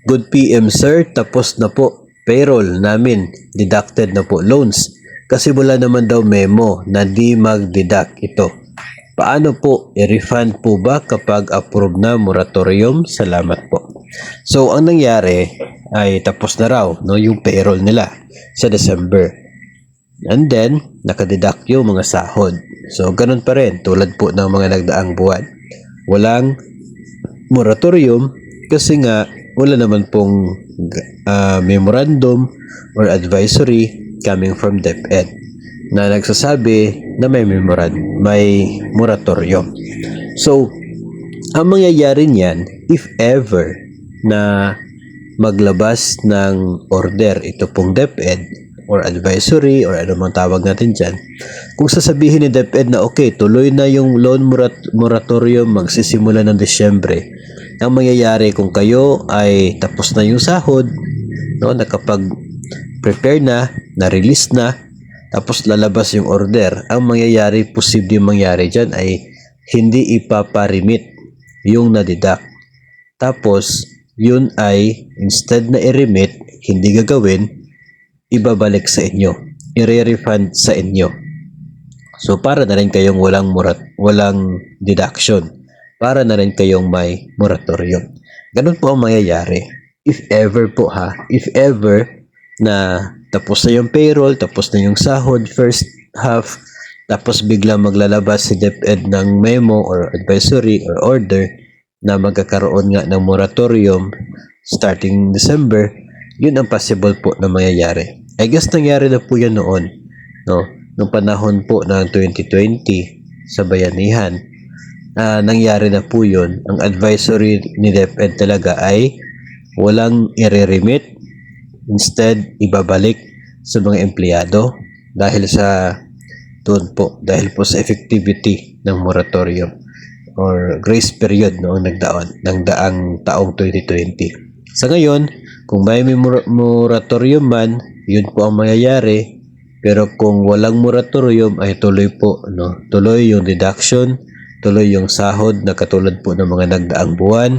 Good PM sir, tapos na po. Payroll namin, deducted na po loans. Kasi wala naman daw memo na di mag-deduct ito. Paano po? I-refund po ba kapag approve na moratorium? Salamat po. So, ang nangyari ay tapos na raw no, yung payroll nila sa December. And then, nakadeduct yung mga sahod. So, ganun pa rin tulad po ng mga nagdaang buwan. Walang moratorium kasi nga wala naman pong memorandum or advisory coming from DepEd na nagsasabi na may moratorium. So, ang mangyayari niyan, if ever na maglabas ng order ito pong DepEd or advisory or ano mang tawag natin dyan, kung sasabihin ni DepEd na okay, tuloy na yung loan moratorium magsisimula ng Disyembre, ang mangyayari kung kayo ay tapos na yung sahod, no, nakapag-prepare na release na, tapos lalabas yung order, ang mangyayari, posibleng mangyari dyan ay hindi ipaparimit yung na-deduct. Tapos, yun ay instead na i-remit, hindi gagawin, ibabalik sa inyo, i-refund sa inyo. So, para na rin kayong walang deduction. Para na rin kayong may moratorium. Ganun po ang mangyayari. If ever po if ever na tapos na yung payroll, tapos na yung sahod, first half, tapos bigla maglalabas si DepEd ng memo or advisory or order na magkakaroon nga ng moratorium starting December, yun ang possible po na mangyayari. I guess nangyari na po yan noon, no? Noong panahon po ng 2020 sa Bayanihan. Nangyari na po yun. Ang advisory ni DepEd talaga ay walang i-remit, instead ibabalik sa mga empleyado dahil po sa effectivity ng moratorium or grace period noong daang taong 2020. Sa ngayon, kung may moratorium man, yun po ang mangyayari. Pero kung walang moratorium ay tuloy yung deduction, tuloy yung sahod na katulad po ng mga nagdaang buwan,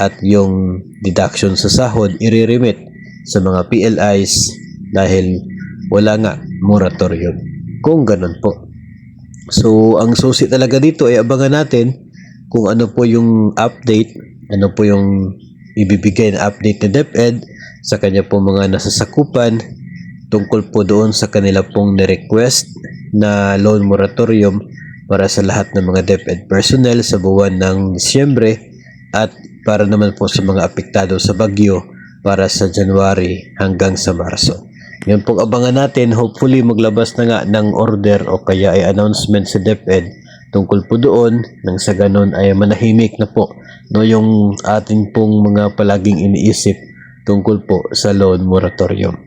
at yung deduction sa sahod i-remit sa mga PLIs dahil wala nga moratorium. Kung ganun po. So, ang susi talaga dito ay abangan natin kung ano po yung update, ano po yung ibibigay na update ni DepEd sa kanya po mga nasasakupan tungkol po doon sa kanila pong ni-request na loan moratorium para sa lahat ng mga DepEd personnel sa buwan ng Disyembre at para naman po sa mga apektado sa bagyo para sa January hanggang sa Marso. Yan pong abangan natin. Hopefully maglabas na nga ng order o kaya ay announcement sa DepEd tungkol po doon nang sa ganun ay manahimik na po yung ating pong mga palaging iniisip tungkol po sa loan moratorium.